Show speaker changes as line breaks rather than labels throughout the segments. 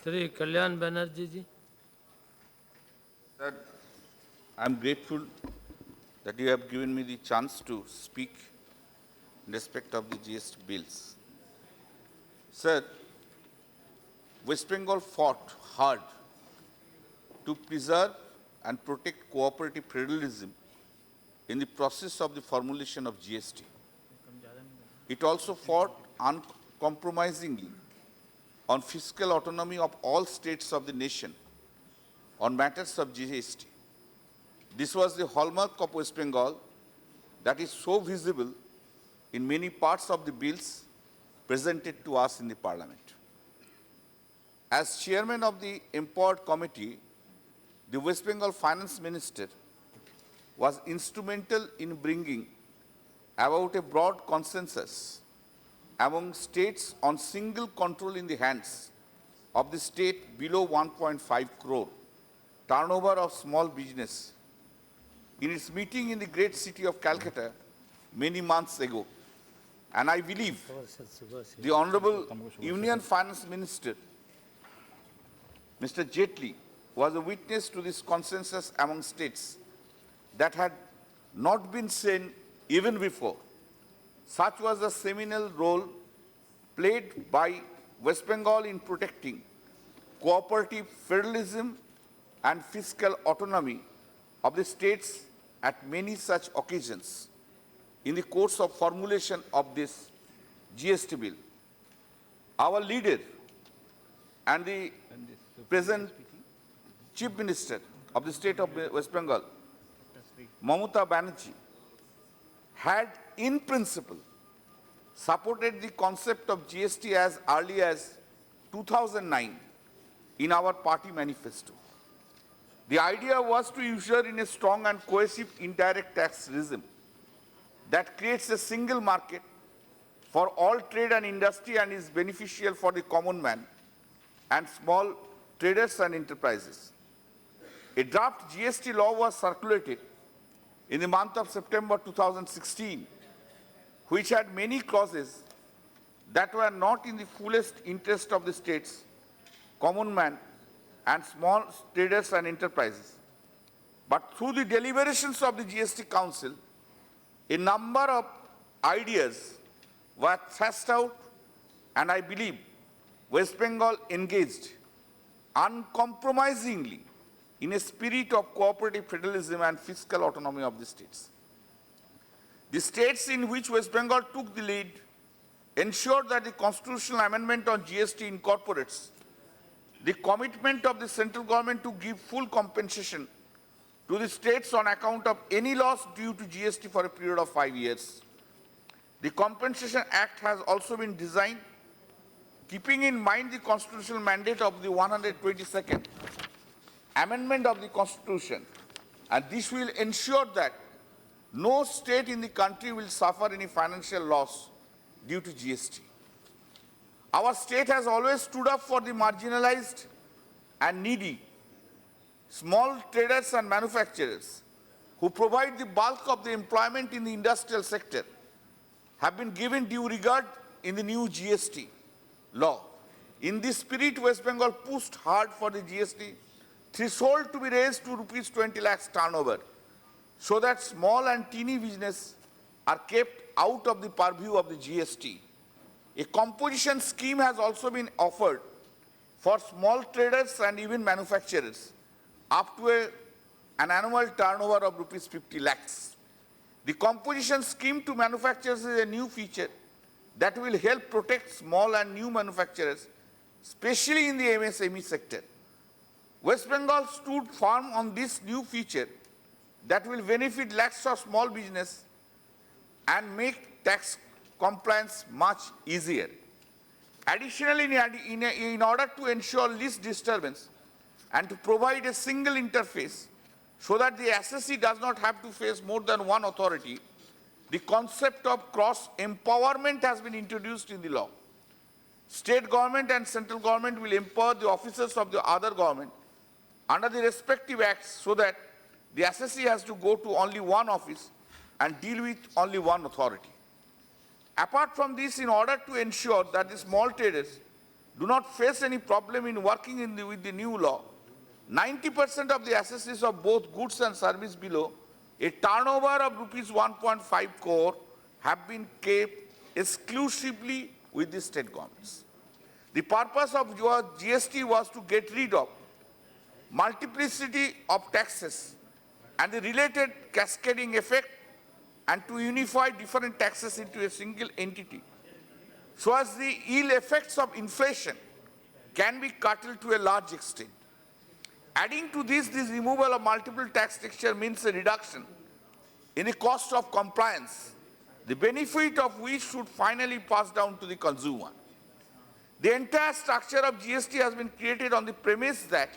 Shri Kalyan Benerjee ji.
Sir, I am grateful that you have given me the chance to speak in respect of the GST bills. Sir, West Bengal fought hard to preserve and protect cooperative federalism in the process of the formulation of GST. It also fought uncompromisingly on fiscal autonomy of all states of the nation on matters of GST. This was the hallmark of West Bengal that is so visible in many parts of the bills presented to us in the Parliament. As chairman of the Empowered Committee, the West Bengal Finance Minister was instrumental in bringing about a broad consensus among states on single control in the hands of the state below 1.5 crore turnover of small business in its meeting in the great city of Calcutta many months ago. And I believe the Honorable Union Finance Minister, Mr. Jetli, was a witness to this consensus among states that had not been seen even before. Such was the seminal role played by West Bengal in protecting cooperative federalism and fiscal autonomy of the states at many such occasions in the course of formulation of this GST bill. Our leader and the present Chief Minister of the state of West Bengal, Mamata Banerjee, had in principle supported the concept of GST as early as 2009 in our party manifesto. The idea was to usher in a strong and cohesive indirect tax regime that creates a single market for all trade and industry and is beneficial for the common man and small traders and enterprises. A draft GST law was circulated in the month of September 2016, which had many clauses that were not in the fullest interest of the states, common man, and small traders and enterprises. But through the deliberations of the GST Council, a number of ideas were thrashed out, and I believe West Bengal engaged uncompromisingly in a spirit of cooperative federalism and fiscal autonomy of the states. The states in which West Bengal took the lead ensured that the constitutional amendment on GST incorporates the commitment of the central government to give full compensation to the states on account of any loss due to GST for a period of 5 years. The Compensation Act has also been designed keeping in mind the constitutional mandate of the 122nd Amendment of the Constitution, and this will ensure that no state in the country will suffer any financial loss due to GST. Our state has always stood up for the marginalized and needy, small traders and manufacturers who provide the bulk of the employment in the industrial sector have been given due regard in the new GST law. In this spirit, West Bengal pushed hard for the GST threshold to be raised to rupees 20 lakhs turnover so that small and teeny business are kept out of the purview of the GST. A composition scheme has also been offered for small traders and even manufacturers up to an annual turnover of rupees 50 lakhs. The composition scheme to manufacturers is a new feature that will help protect small and new manufacturers, especially in the MSME sector. West Bengal stood firm on this new feature that will benefit lakhs of small business and make tax compliance much easier. Additionally, in order to ensure least disturbance and to provide a single interface so that the assessee does not have to face more than one authority, the concept of cross-empowerment has been introduced in the law. State government and central government will empower the officers of the other government under the respective acts so that the assessee has to go to only one office and deal with only one authority. Apart from this, in order to ensure that the small traders do not face any problem in working with the new law, 90% of the assessees of both goods and service below a turnover of rupees 1.5 crore have been kept exclusively with the state governments. The purpose of your GST was to get rid of multiplicity of taxes and the related cascading effect and to unify different taxes into a single entity, so as the ill effects of inflation can be curtailed to a large extent. Adding to this removal of multiple tax texture means a reduction in the cost of compliance, the benefit of which should finally pass down to the consumer. The entire structure of GST has been created on the premise that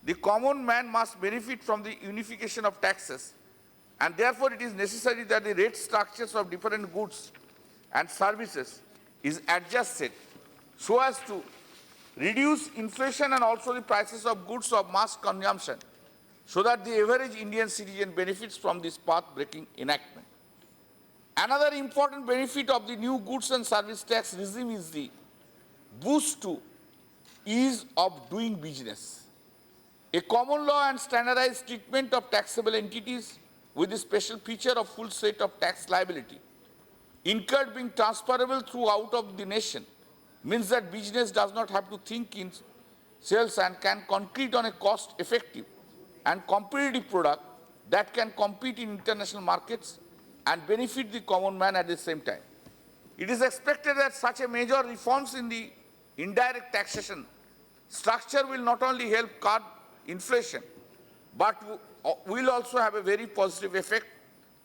the common man must benefit from the unification of taxes, and therefore it is necessary that the rate structures of different goods and services is adjusted so as to reduce inflation and also the prices of goods of mass consumption, so that the average Indian citizen benefits from this path-breaking enactment. Another important benefit of the new goods and service tax regime is the boost to ease of doing business. A common law and standardized treatment of taxable entities with the special feature of full set of tax liability incurred being transferable throughout of the nation means that business does not have to think in sales and can compete on a cost-effective and competitive product that can compete in international markets and benefit the common man at the same time. It is expected that such a major reforms in the indirect taxation structure will not only help curb inflation, but will also have a very positive effect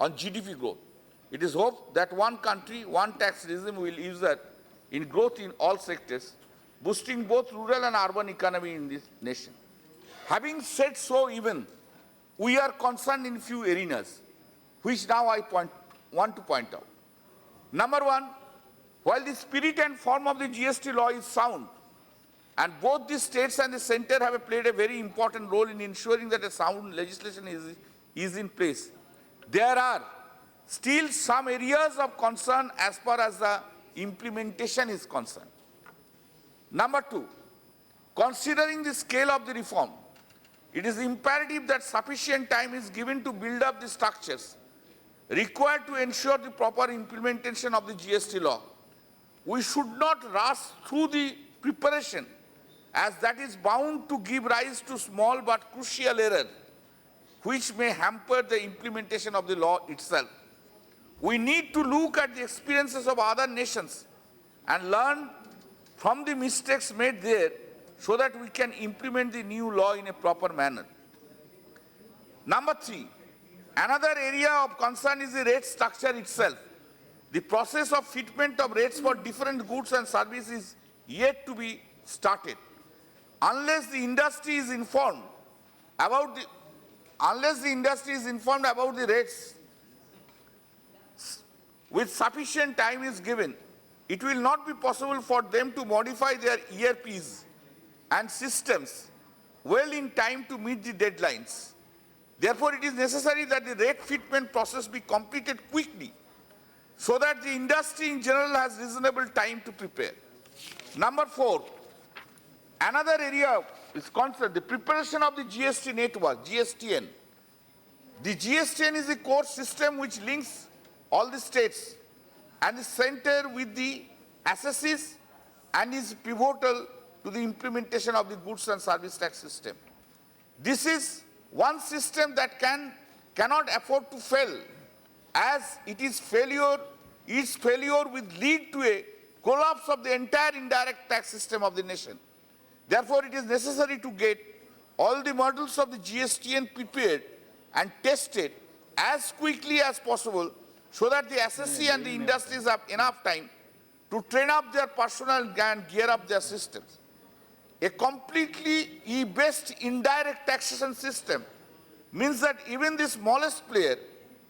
on GDP growth. It is hoped that one country, one tax regime will usher in growth in all sectors, boosting both rural and urban economy in this nation. Having said so, even we are concerned in few arenas, which now I want to point out. Number one, while the spirit and form of the GST law is sound, and both the states and the center have played a very important role in ensuring that a sound legislation is in place, there are still some areas of concern as far as the implementation is concerned. Number two, considering the scale of the reform, it is imperative that sufficient time is given to build up the structures required to ensure the proper implementation of the GST law. We should not rush through the preparation, as that is bound to give rise to small but crucial errors, which may hamper the implementation of the law itself. We need to look at the experiences of other nations and learn from the mistakes made there so that we can implement the new law in a proper manner. Number three, another area of concern is the rate structure itself. The process of fitment of rates for different goods and services is yet to be started. Unless the industry is informed about the rates with sufficient time is given, it will not be possible for them to modify their ERPs and systems well in time to meet the deadlines. Therefore, it is necessary that the rate fitment process be completed quickly so that the industry in general has reasonable time to prepare. Number four, another area is concerned the preparation of the GST network, GSTN. The GSTN is a core system which links all the states and the center with the assessees and is pivotal to the implementation of the goods and service tax system. This is one system that cannot afford to fail, as its failure will lead to a collapse of the entire indirect tax system of the nation. Therefore, it is necessary to get all the models of the GSTN prepared and tested as quickly as possible so that the assessee and the industries have enough time to train up their personnel and gear up their systems. A completely e-based indirect taxation system means that even the smallest player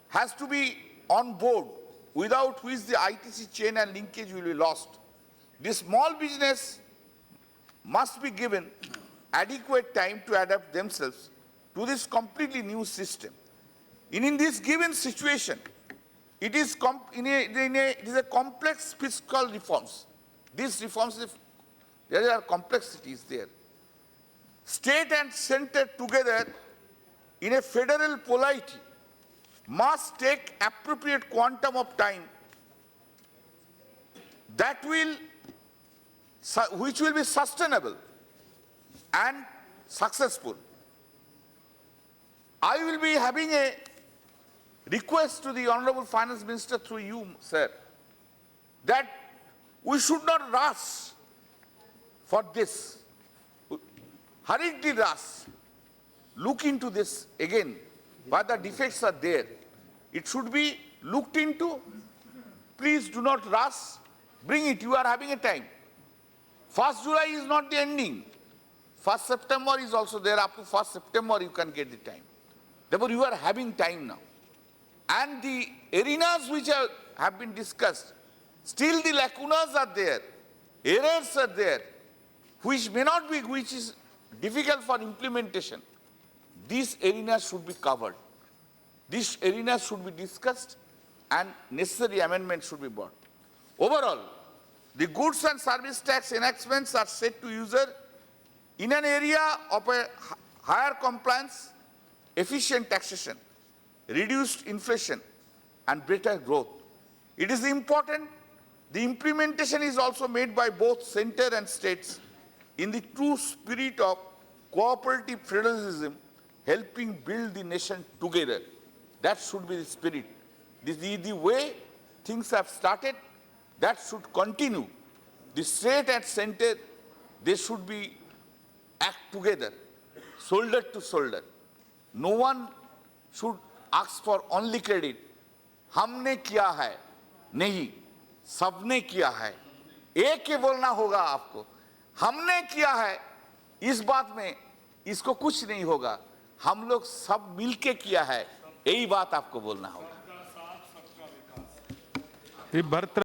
has to be on board, without which the ITC chain and linkage will be lost. The small business must be given adequate time to adapt themselves to this completely new system. In this given situation, it is a complex fiscal reforms. These reforms are There are complexities there. State and center together in a federal polity must take appropriate quantum of time which will be sustainable and successful. I will be having a request to the Honorable Finance Minister through you, sir, that we should not rush for this. Hurriedly rush. Look into this again. Why the defects are there. It should be looked into. Please do not rush. Bring it. You are having a time. 1st July is not the ending. 1st September is also there. Up to 1st September you can get the time. Therefore, you are having time now. And the arenas which have been discussed, still the lacunas are there. Errors are there, which is difficult for implementation. These arenas should be covered. These arenas should be discussed and necessary amendments should be brought. Overall, the goods and service tax enactments are set to user in an area of a higher compliance, efficient taxation, reduced inflation, and better growth. It is important the implementation is also made by both center and states in the true spirit of cooperative federalism, helping build the nation together. That should be the spirit. The way things have started, that should continue. The state and center, they should be act together, shoulder to shoulder. No one should ask for only credit. हमने किया है, नहीं, सबने किया है. एक के बोलना होगा आपको. हमने किया है, इस बात में इसको कुछ नहीं होगा. हम लोग सब मिलके किया है, यही बात आपको बोलना होगा.